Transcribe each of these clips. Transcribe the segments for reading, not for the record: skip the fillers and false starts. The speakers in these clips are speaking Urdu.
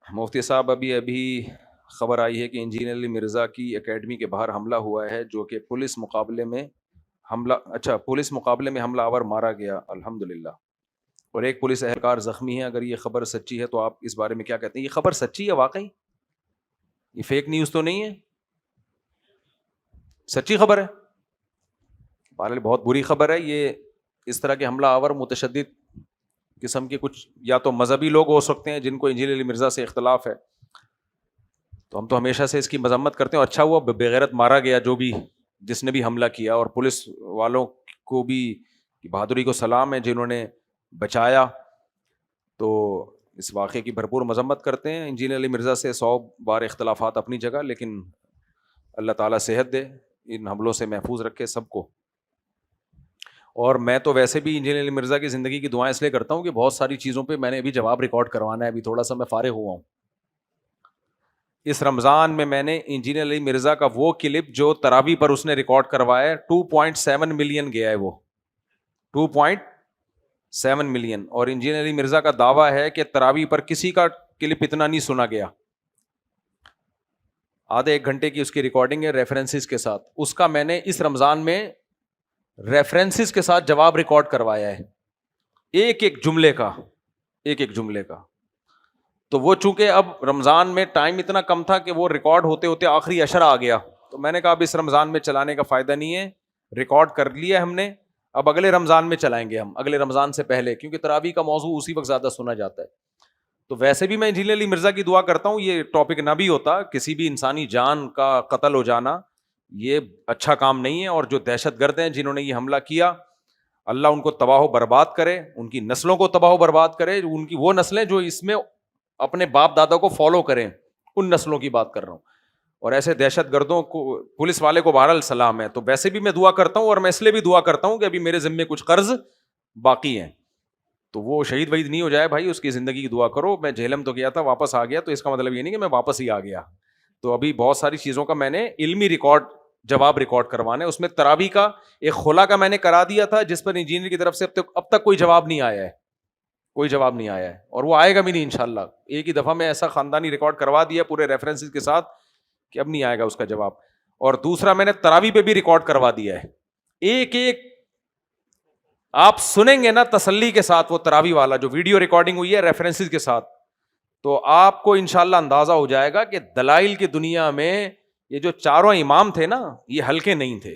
مفتی صاحب، ابھی خبر آئی ہے کہ انجینئر علی مرزا کی اکیڈمی کے باہر حملہ ہوا ہے، جو کہ پولیس مقابلے میں حملہ آور مارا گیا، الحمدللہ، اور ایک پولیس اہلکار زخمی ہے۔ اگر یہ خبر سچی ہے تو آپ اس بارے میں کیا کہتے ہیں؟ یہ خبر سچی ہے واقعی؟ یہ فیک نیوز تو نہیں ہے؟ سچی خبر ہے؟ بہرحال بہت بری خبر ہے یہ۔ اس طرح کے حملہ آور متشدد قسم کے کچھ یا تو مذہبی لوگ ہو سکتے ہیں جن کو انجینئر علی مرزا سے اختلاف ہے، تو ہم تو ہمیشہ سے اس کی مذمت کرتے ہیں، اور اچھا ہوا بغیرت مارا گیا جو بھی جس نے بھی حملہ کیا، اور پولیس والوں کو بھی بہادری کو سلام ہے جنہوں نے بچایا۔ تو اس واقعے کی بھرپور مذمت کرتے ہیں۔ انجینئر علی مرزا سے 100 بار اختلافات اپنی جگہ، لیکن اللہ تعالیٰ صحت دے، ان حملوں سے محفوظ رکھے سب کو۔ اور میں تو ویسے بھی انجینئر علی مرزا کی زندگی کی دعائیں اس لیے کرتا ہوں کہ بہت ساری چیزوں پہ میں نے ابھی جواب ریکارڈ کروانا ہے، ابھی تھوڑا سا میں فارغ ہوا ہوں۔ اس رمضان میں نے انجینئر علی مرزا کا وہ کلپ جو تراویح پر اس نے ریکارڈ کروایا ہے، 2.7 ملین گیا ہے، وہ 2.7 ملین، اور انجینئر علی مرزا کا دعویٰ ہے کہ تراویح پر کسی کا کلپ اتنا نہیں سنا گیا۔ آدھے ایک گھنٹے کی اس کی ریکارڈنگ ہے ریفرنسز کے ساتھ، اس کا میں نے اس رمضان میں ریفرنسز کے ساتھ جواب ریکارڈ کروایا ہے، ایک ایک جملے کا۔ تو وہ چونکہ اب رمضان میں ٹائم اتنا کم تھا کہ وہ ریکارڈ ہوتے ہوتے آخری عشر آ گیا، تو میں نے کہا اب اس رمضان میں چلانے کا فائدہ نہیں ہے، ریکارڈ کر لیا ہم نے، اب اگلے رمضان میں چلائیں گے ہم، اگلے رمضان سے پہلے، کیونکہ تراویح کا موضوع اسی وقت زیادہ سنا جاتا ہے۔ تو ویسے بھی میں انجینئر علی مرزا کی دعا کرتا ہوں، یہ ٹاپک نہ بھی ہوتا، کسی بھی انسانی جان کا قتل ہو جانا یہ اچھا کام نہیں ہے، اور جو دہشت گرد ہیں جنہوں نے یہ حملہ کیا، اللہ ان کو تباہ و برباد کرے، ان کی نسلوں کو تباہ و برباد کرے، ان کی وہ نسلیں جو اس میں اپنے باپ دادا کو فالو کریں، ان نسلوں کی بات کر رہا ہوں۔ اور ایسے دہشت گردوں کو، پولیس والے کو بہرحال سلام ہے۔ تو ویسے بھی میں دعا کرتا ہوں، اور میں اس لیے بھی دعا کرتا ہوں کہ ابھی میرے ذمے کچھ قرض باقی ہیں، تو وہ شہید وحید نہیں ہو جائے بھائی، اس کی زندگی کی دعا کرو۔ میں جہلم تو گیا تھا، واپس آ گیا، تو اس کا مطلب یہ نہیں کہ میں واپس ہی آ گیا، تو ابھی بہت ساری چیزوں کا میں نے علمی جواب ریکارڈ کروانا ہے۔ اس میں تراویح کا ایک خلا کا میں نے کرا دیا تھا، جس پر انجینئر کی طرف سے اب تک کوئی جواب نہیں آیا ہے، اور وہ آئے گا بھی نہیں انشاءاللہ۔ ایک ہی دفعہ میں ایسا خاندانی ریکارڈ کروا دیا پورے ریفرنسز کے ساتھ کہ اب نہیں آئے گا اس کا جواب۔ اور دوسرا میں نے تراویح پہ بھی ریکارڈ کروا دیا ہے، ایک آپ سنیں گے نا تسلی کے ساتھ، وہ تراویح والا جو ویڈیو ریکارڈنگ ہوئی ہے ریفرنسز کے ساتھ، تو آپ کو انشاءاللہ اندازہ ہو جائے گا کہ دلائل کی دنیا میں یہ جو چاروں امام تھے نا، یہ ہلکے نہیں تھے۔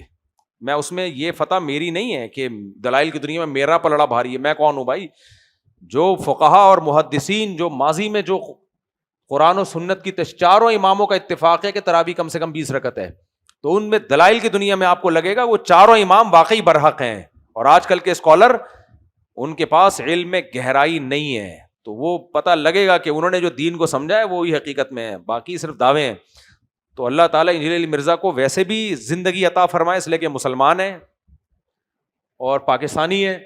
میں اس میں یہ فتح میری نہیں ہے کہ دلائل کی دنیا میں میرا پلڑا بھاری ہے، میں کون ہوں بھائی؟ جو فقہا اور محدثین جو ماضی میں جو قرآن و سنت کی چاروں اماموں کا اتفاق ہے کہ تراویح کم سے کم 20 رکعت ہے، تو ان میں دلائل کی دنیا میں آپ کو لگے گا وہ چاروں امام واقعی برحق ہیں، اور آج کل کے اسکالر ان کے پاس علم میں گہرائی نہیں ہے، تو وہ پتہ لگے گا کہ انہوں نے جو دین کو سمجھا ہے وہی حقیقت میں ہے، باقی صرف دعوے ہیں۔ تو اللہ تعالیٰ انجینئر علی مرزا کو ویسے بھی زندگی عطا فرمائے، اس لیے کہ مسلمان ہیں اور پاکستانی ہے،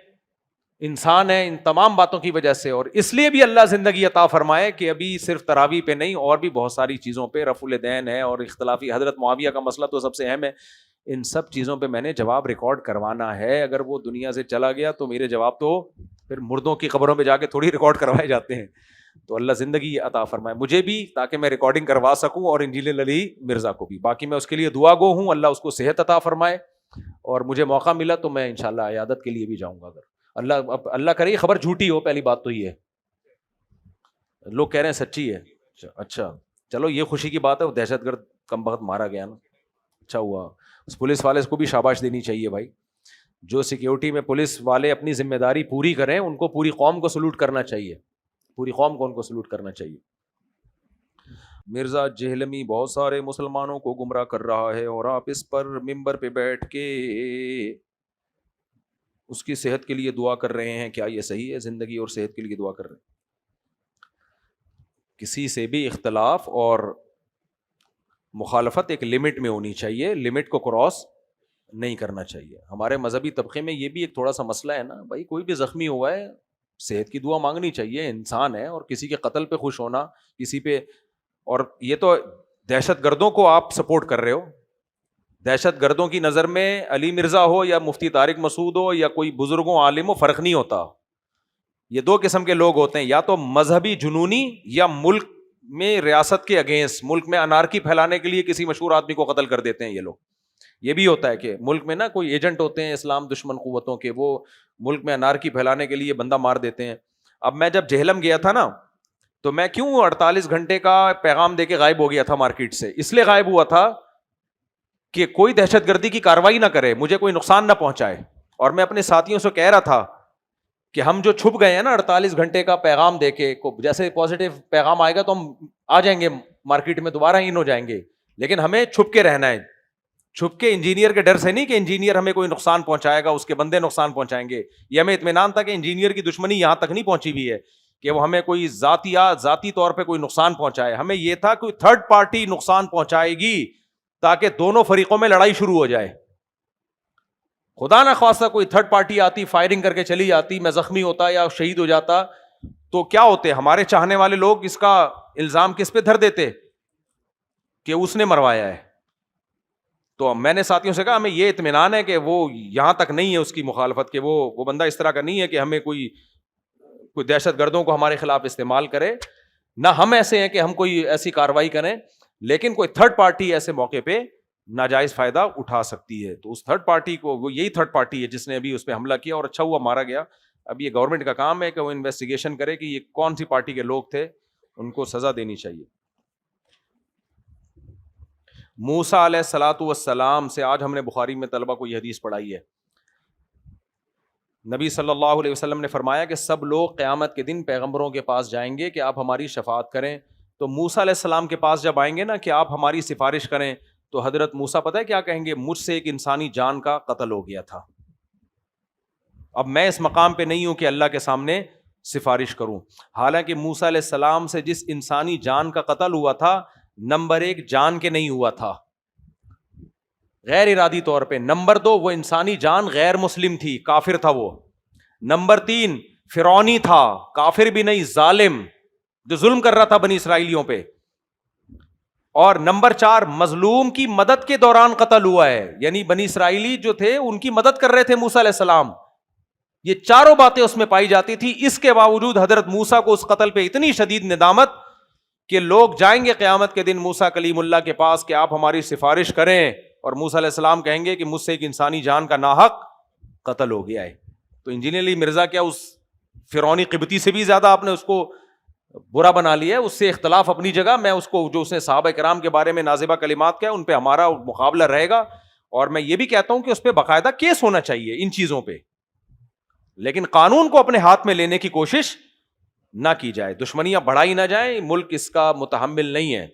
انسان ہے، ان تمام باتوں کی وجہ سے، اور اس لیے بھی اللہ زندگی عطا فرمائے کہ ابھی صرف تراویح پہ نہیں، اور بھی بہت ساری چیزوں پہ، رفع الدین ہے اور اختلافی حضرت معاویہ کا مسئلہ تو سب سے اہم ہے، ان سب چیزوں پہ میں نے جواب ریکارڈ کروانا ہے۔ اگر وہ دنیا سے چلا گیا تو میرے جواب تو پھر مردوں کی قبروں پہ جا کے تھوڑی ریکارڈ کروائے جاتے ہیں۔ تو اللہ زندگی عطا فرمائے مجھے بھی، تاکہ میں ریکارڈنگ کروا سکوں، اور انجینئر علی مرزا کو بھی۔ باقی میں اس کے لیے دعا گو ہوں، اللہ اس کو صحت عطا فرمائے، اور مجھے موقع ملا تو میں انشاءاللہ عیادت کے لیے بھی جاؤں گا، اگر اللہ کرے خبر جھوٹی ہو، پہلی بات تو یہ ہے، لوگ کہہ رہے ہیں سچی ہے، اچھا چلو یہ خوشی کی بات ہے، وہ دہشت گرد کم بخت مارا گیا نا، اچھا ہوا۔ اس پولیس والے کو بھی شاباش دینی چاہیے بھائی، جو سیکیورٹی میں پولیس والے اپنی ذمہ داری پوری کریں، ان کو پوری قوم کو سلوٹ کرنا چاہیے، پوری قوم کو ان کو سلوٹ کرنا چاہیے۔ مرزا جہلمی بہت سارے مسلمانوں کو گمراہ کر رہا ہے، اور آپ اس پر ممبر پہ بیٹھ کے اس کی صحت کے لیے دعا کر رہے ہیں، کیا یہ صحیح ہے؟ زندگی اور صحت کے لیے دعا کر رہے ہیں۔ کسی سے بھی اختلاف اور مخالفت ایک لمٹ میں ہونی چاہیے، لمٹ کو کراس نہیں کرنا چاہیے۔ ہمارے مذہبی طبقے میں یہ بھی ایک تھوڑا سا مسئلہ ہے نا بھائی، کوئی بھی زخمی ہوا ہے صحت کی دعا مانگنی چاہیے، انسان ہے، اور کسی کے قتل پہ خوش ہونا، کسی پہ، اور یہ تو دہشت گردوں کو آپ سپورٹ کر رہے ہو، دہشت گردوں کی نظر میں علی مرزا ہو یا مفتی طارق مسعود ہو یا کوئی بزرگوں عالم ہو، فرق نہیں ہوتا۔ یہ دو قسم کے لوگ ہوتے ہیں، یا تو مذہبی جنونی یا ملک میں ریاست کے اگینسٹ ملک میں انارکی پھیلانے کے لیے کسی مشہور آدمی کو قتل کر دیتے ہیں یہ لوگ. یہ بھی ہوتا ہے کہ ملک میں نا کوئی ایجنٹ ہوتے ہیں اسلام دشمن قوتوں کے, وہ ملک میں انارکی پھیلانے کے لیے بندہ مار دیتے ہیں. اب میں جب جہلم گیا تھا نا, تو میں کیوں 48 گھنٹے کا پیغام دے کے غائب ہو گیا تھا مارکیٹ سے, اس لیے غائب ہوا تھا کہ کوئی دہشت گردی کی کاروائی نہ کرے, مجھے کوئی نقصان نہ پہنچائے. اور میں اپنے ساتھیوں سے کہہ رہا تھا کہ ہم جو چھپ گئے ہیں نا 48 گھنٹے کا پیغام دے کے, جیسے پازیٹیو پیغام آئے گا تو ہم آ جائیں گے مارکیٹ میں, دوبارہ ان ہو جائیں گے, لیکن ہمیں چھپ کے رہنا ہے. چھپ کے انجینئر کے ڈر سے نہیں کہ انجینئر ہمیں کوئی نقصان پہنچائے گا, اس کے بندے نقصان پہنچائیں گے. یہ ہمیں اطمینان تھا کہ انجینئر کی دشمنی یہاں تک نہیں پہنچی ہوئی ہے کہ وہ ہمیں کوئی ذاتی طور پہ کوئی نقصان پہنچائے. ہمیں یہ تھا کوئی تھرڈ پارٹی نقصان پہنچائے گی تاکہ دونوں فریقوں میں لڑائی شروع ہو جائے. خدا نہ خواستہ کوئی تھرڈ پارٹی آتی, فائرنگ کر کے چلی جاتی, میں زخمی ہوتا یا شہید ہو جاتا, تو کیا ہوتے ہمارے چاہنے والے لوگ اس کا الزام کس پہ دھر دیتے کہ اس نے مروایا ہے. تو میں نے ساتھیوں سے کہا ہمیں یہ اطمینان ہے کہ وہ یہاں تک نہیں ہے اس کی مخالفت, کہ وہ بندہ اس طرح کا نہیں ہے کہ ہمیں کوئی دہشت گردوں کو ہمارے خلاف استعمال کرے, نہ ہم ایسے ہیں کہ ہم کوئی ایسی کاروائی کریں, لیکن کوئی تھرڈ پارٹی ایسے موقع پہ ناجائز فائدہ اٹھا سکتی ہے. تو اس تھرڈ پارٹی کو, وہ یہی تھرڈ پارٹی ہے جس نے ابھی اس پہ حملہ کیا, اور اچھا ہوا مارا گیا. اب یہ گورنمنٹ کا کام ہے کہ وہ انویسٹیگیشن کرے کہ یہ کون سی پارٹی کے لوگ تھے, ان کو سزا دینی چاہیے. موسیٰ علیہ الصلوۃ والسلام سے آج ہم نے بخاری میں طلبہ کو یہ حدیث پڑھائی ہے. نبی صلی اللہ علیہ وسلم نے فرمایا کہ سب لوگ قیامت کے دن پیغمبروں کے پاس جائیں گے کہ آپ ہماری شفاعت کریں. تو موسیٰ علیہ السلام کے پاس جب آئیں گے نا کہ آپ ہماری سفارش کریں, تو حضرت موسیٰ پتہ ہے کیا کہیں گے؟ مجھ سے ایک انسانی جان کا قتل ہو گیا تھا, اب میں اس مقام پہ نہیں ہوں کہ اللہ کے سامنے سفارش کروں. حالانکہ موسیٰ علیہ السلام سے جس انسانی جان کا قتل ہوا تھا, نمبر 1 جان کے نہیں ہوا تھا, غیر ارادی طور پہ. نمبر 2 وہ انسانی جان غیر مسلم تھی, کافر تھا وہ. نمبر 3 فرعونی تھا, کافر بھی نہیں, ظالم جو ظلم کر رہا تھا بنی اسرائیلیوں پہ. اور نمبر 4 مظلوم کی مدد کے دوران قتل ہوا ہے, یعنی بنی اسرائیلی جو تھے ان کی مدد کر رہے تھے موسیٰ علیہ السلام. یہ چاروں باتیں اس میں پائی جاتی تھی. اس کے باوجود حضرت موسیٰ کو اس قتل پہ اتنی شدید ندامت کہ لوگ جائیں گے قیامت کے دن موسیٰ کلیم اللہ کے پاس کہ آپ ہماری سفارش کریں, اور موسیٰ علیہ السلام کہیں گے کہ مجھ سے ایک انسانی جان کا ناحق قتل ہو گیا ہے. تو انجینئر علی مرزا کیا اس فرعونی قبطی سے بھی زیادہ آپ نے اس کو برا بنا لیا ہے؟ اس سے اختلاف اپنی جگہ, میں اس کو جو اس نے صحابہ کرام کے بارے میں نازبہ کلمات کیا ان پہ ہمارا مقابلہ رہے گا, اور میں یہ بھی کہتا ہوں کہ اس پہ باقاعدہ کیس ہونا چاہیے ان چیزوں پہ, لیکن قانون کو اپنے ہاتھ میں لینے کی کوشش نہ کی جائے, دشمنیاں بڑھائی نہ جائیں, ملک اس کا متحمل نہیں ہے.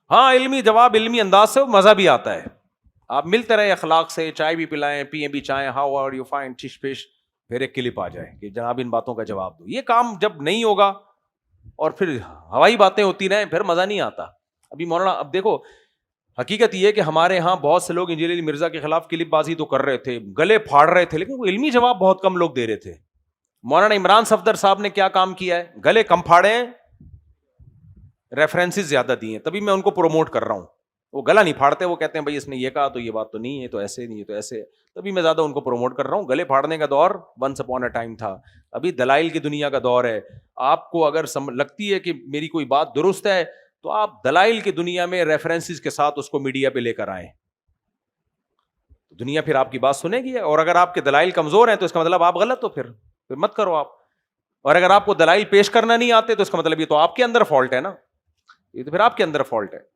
ہاں علمی جواب علمی انداز سے مزہ بھی آتا ہے, آپ ملتے رہے اخلاق سے, چائے بھی پلائیں, پیئیں بھی چائیں, ہاؤ آر یو فائن, ٹش پش, پھر ایک کلپ آ جائے کہ جناب ان باتوں کا جواب دو. یہ کام جب نہیں ہوگا اور پھر ہوائی باتیں ہوتی رہیں, پھر مزہ نہیں آتا. ابھی مولانا, اب دیکھو حقیقت یہ ہے کہ ہمارے ہاں بہت سے لوگ انجینئر علی مرزا کے خلاف کلپ بازی تو کر رہے تھے, گلے پھاڑ رہے تھے, لیکن وہ علمی جواب بہت کم لوگ دے رہے تھے. مولانا عمران صفدر صاحب نے کیا کام کیا ہے؟ گلے کم پھاڑے ہیں, ریفرنسز زیادہ دیے ہیں, تبھی میں ان کو پروموٹ کر رہا ہوں. وہ گلا نہیں پھاڑتے, وہ کہتے ہیں بھائی اس نے یہ کہا تو یہ بات تو نہیں ہے, تو ایسے نہیں ہے, تو ایسے, تبھی میں زیادہ ان کو پروموٹ کر رہا ہوں. گلے پھاڑنے کا دور ونس اپون اے ٹائم تھا, ابھی دلائل کی دنیا کا دور ہے. آپ کو اگر لگتی ہے کہ میری کوئی بات درست ہے, تو آپ دلائل کی دنیا میں ریفرنسز کے ساتھ اس کو میڈیا پہ لے کر آئیں, دنیا پھر آپ کی بات سنے گی. اور اگر آپ کے دلائل کمزور ہیں تو اس کا مطلب آپ غلط ہو, پھر مت کرو آپ. اور اگر آپ کو دلائل پیش کرنا نہیں آتے تو اس کا مطلب یہ تو آپ کے اندر فالٹ ہے نا, یہ تو پھر آپ کے اندر فالٹ ہے.